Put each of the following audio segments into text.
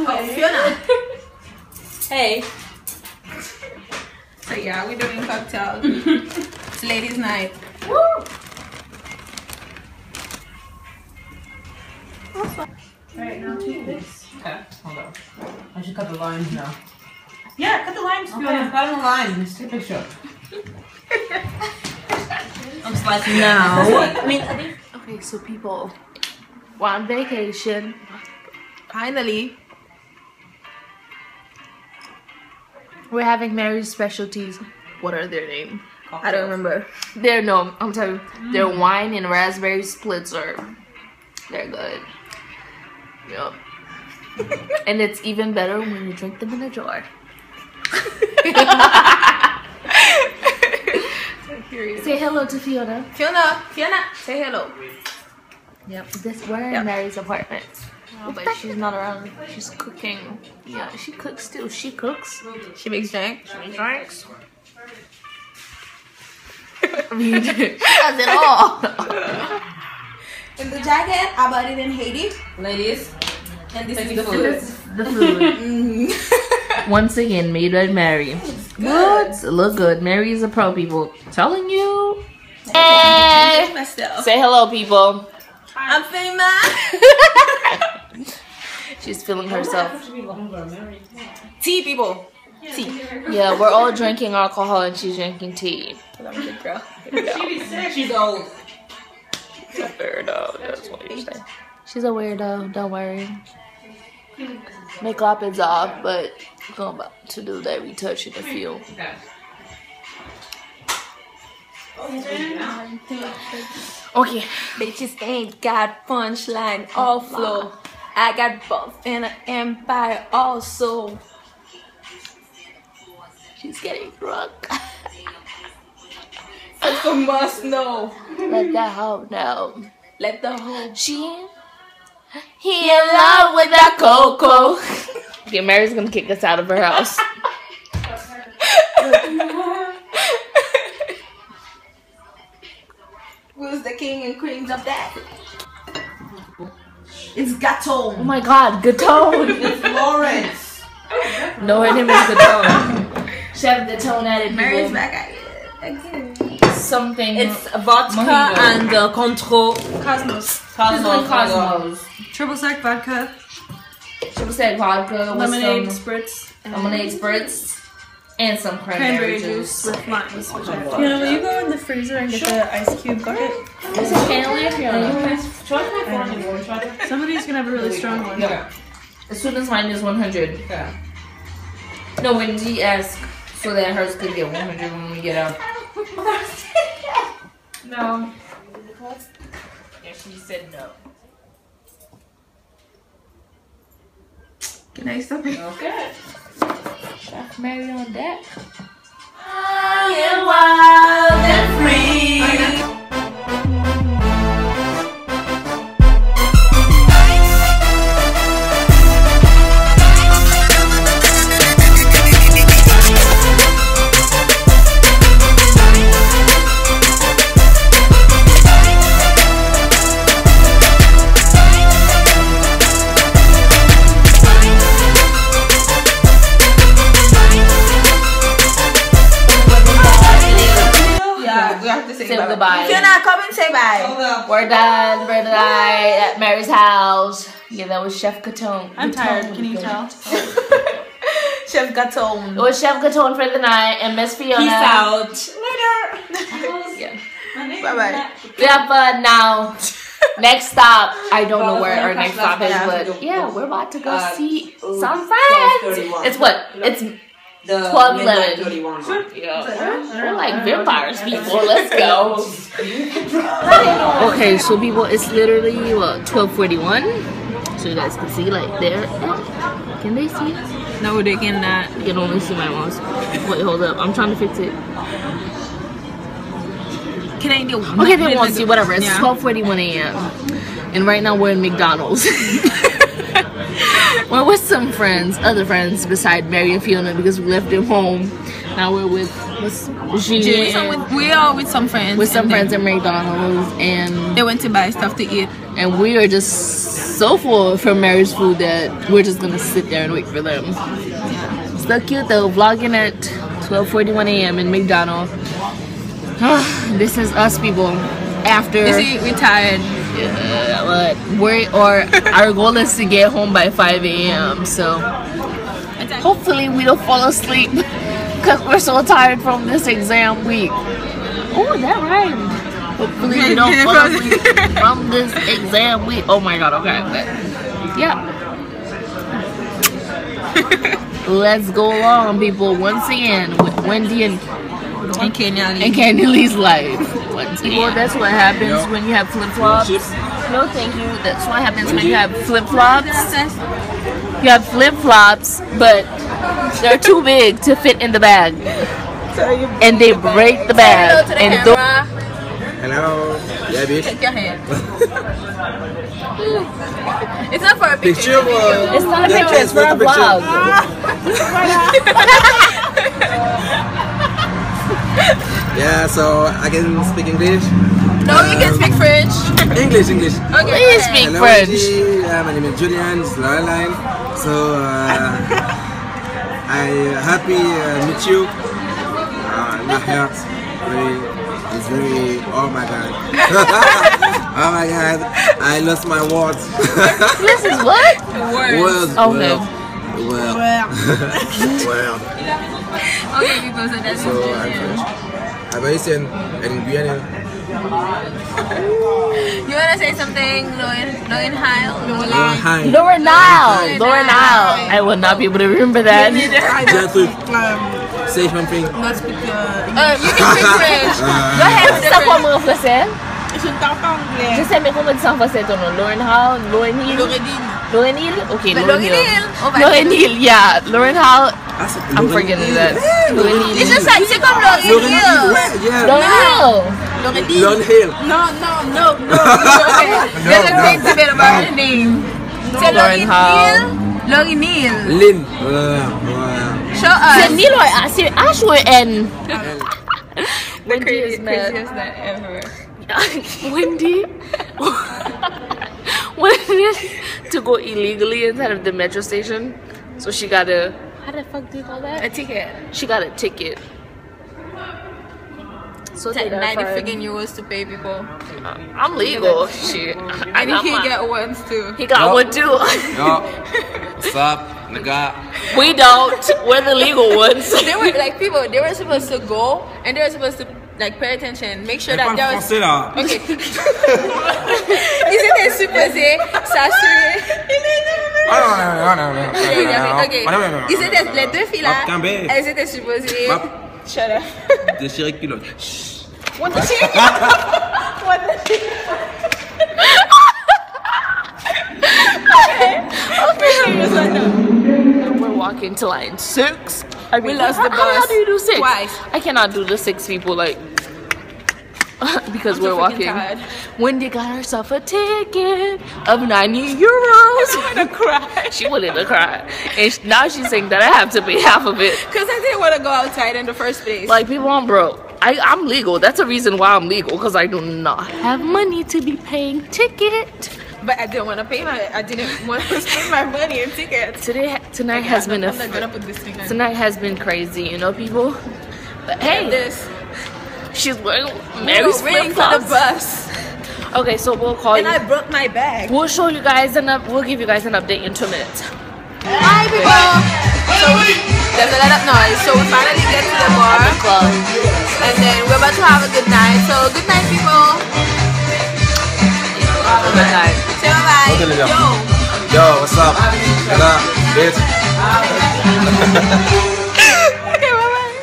Fiona. Hey. So yeah, we're doing cocktails. It's ladies' night. Woo! Alright, now toothpicks. Okay, hold on. I should cut the lines now. Yeah, cut the limes, Okay, Fiona. I'm cutting the lines. Take a picture. I'm slicing now. I mean, I think. Okay, so people, we're on vacation. Finally. We're having Mary's specialties. What are their names? I don't remember. I'm telling you, their wine and raspberry splits they're good. Yep. And it's even better when you drink them in a jar. Say hello to Fiona. Fiona, say hello. Yep. We're in Mary's apartment. But she's not around. She's cooking. Yeah, she cooks too. She cooks. She makes drinks. She makes drinks. I mean, she does it all. In the jacket, I bought it in Haiti. Ladies, And this take is the the food. food. The food. Once again, made by Mary. Good. Look good. Mary is a pro, people. Telling you. Hey. Myself. Say hello, people. I'm famous. She's feeling herself. Tea, people. Tea. Yeah, we're all drinking alcohol and she's drinking tea. I'm a good girl. She's old. She's a weirdo. That's what you say. She's a weirdo. Don't worry. Makeup is off, but we're about to do that retouch in a few. Okay. Bitches ain't got punchline or flow. I got buff and an empire also. She's getting drunk. That's a must know. Let that hoe know. Let the whole He in love with that cocoa. Okay, Mary's gonna kick us out of her house. Who's the king and queens of that? It's Gaton. Oh my god, Gatone. It's Lawrence. No, her name is Gatone. Chef Gatone at it. Mary's people. back at it again. Something. It's vodka Mojito. and Contro. Cosmos. Cosmos. Triple sec vodka. Triple sec vodka with Lemonade some spritz. lemonade spritz and some cranberry juice. with limes. Fiona, will you go in the freezer and get the ice cube bucket? Is it Canley or Fiona? Somebody's gonna have a really strong one. Yeah. As soon as mine is 100. Yeah. No, when we ask so that hers could get 100 when we get out. No. Yeah, she said no. Can I stop it? Okay. Chef Mary on deck. I am wild and free. Say goodbye. Fiona, come and say bye. We're done for the night at Mary's house. Yeah, that was Chef Gatone. I'm tired, can you tell? Chef Gaton. It was Chef Gatone for the night and Miss Fiona. Peace out. Later. Yeah. Bye bye. Yeah, but now, next stop. I don't know where our next stop is, but yeah, we're about to go see some friends. It's what? It's 12:11. Yeah, we're like vampires, people. Let's go. Okay, so people, it's literally what, 12:41. So you guys can see, like there. Can they see us? No, they cannot. You can only see my mouse. Wait, hold up. I'm trying to fix it. Can I do? Okay, they won't see. Whatever. It's Yeah. 12:41 a.m. And right now we're in McDonald's. We're with some friends, other friends beside Mary and Fiona because we left them home. Now we're with Julien. We are with some friends. With some friends at McDonald's, and they went to buy stuff to eat. And we are just so full from Mary's food that we're just gonna sit there and wait for them. Yeah. So cute though, vlogging at 12:41 a.m. in McDonald's. This is us people after. You see, we're tired. Yeah, but our goal is to get home by 5 a.m. So hopefully we don't fall asleep because we're so tired from this exam week. Oh, that rhymed. Hopefully we don't fall asleep from this exam week. Oh my god, okay. But, yeah. Let's go along, people. Once again with Wendy and Candy Lee's life. People, that's what happens when you have flip-flops. No, thank you. That's what happens when you have flip-flops. You have flip-flops, but they're too big to fit in the bag. And they break the bag. Hello. Yeah, bitch. Take your hand. It's not for a picture. It's not a picture, it's for a vlog. Yeah, so I can speak English. No, you can speak French. English. Okay. Please speak hello, French. My name is Julian. It's Laureline. So I happy meet you. My heart is very. Oh my god. Oh my god. I lost my words. This is what? Words. Okay. Well. Okay, people, so that's So I'm French. I'm Haitian and Guyana. You wanna say something, Lauren Heil? Lauren Nile. I will not be able to remember that. Say something. Not speak You can speak French. Go ahead, c'est ça comme en français? Je ne parle pas anglais. Je sais, mais comment dire ça en français ton nom? Lauren Hall? Lauren Hill? Lauren Hill? Okay, Lauren Hill. Lauren Hill, yeah. Lauren Hall. I'm forgetting that. Lauren Hill. It's just like, c'est comme Lauren Hill. Lauren Hill. Lauren Hill. No. There's a great debate about her name. C'est Lauren Hall. Lauren Hill. Lynn. Show us. C'est Neil or c'est H or N? The craziest that ever. Wendy wanted to go illegally inside of the metro station, so she got a how the fuck do you call that? A ticket. She got a ticket. So It's like 90 freaking euros to pay people. I'm legal. Shit. And he get ones too. He got one too. Yo. What's up, nigga? We don't. We're the legal ones. They were like people. They were supposed to go and they were supposed to like pay attention, make sure that there was. Okay. Isn't it supposé s'assurer? Okay. Isn't it les deux filles là? Elles étaient supposées. Shut up. Déchirer culotte. What the shit? What the shit? Okay. We're walking to line 6. I mean, we lost the bus. How do you do 6? Twice. I cannot do the 6 people like because we're walking. Tired. Wendy got herself a ticket of 90 euros. I wanna cry. She wanted to cry, and now she's saying that I have to pay half of it because I didn't want to go outside in the first place. Like people, I'm broke. I'm legal. That's a reason why I'm legal, because I do not have money to be paying ticket. But I didn't want to pay I didn't want to spend my money in tickets. Tonight has been tonight has been crazy, you know, people. But hey, she's wearing Mary's flip-flops. For the bus. Okay, so we'll call you. And I broke my bag. We'll show you guys we'll give you guys an update in 2 minutes. Hi people. So there's a lot of noise. So we finally get to the bar. And then we're about to have a good night. So good night people. Good night. Say bye-bye. Yo, what's up? Hello, bitch. Okay, bye-bye.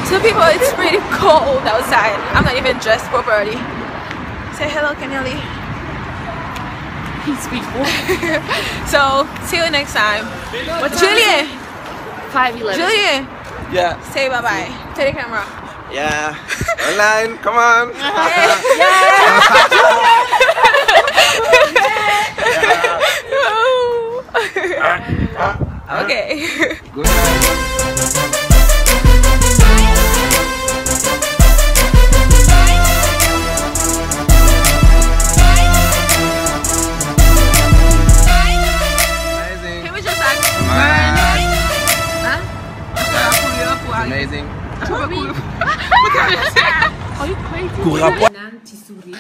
So people, it's pretty cold outside. I'm not even dressed properly. Say hello, Kenyali. Peace, people. So, see you next time. Julian! 5'11". Julian! Yeah. Say bye-bye to the camera. Yeah. Online, come on. Okay. Good. amazing. Are you crazy? Couvre à poil. Petit sourire.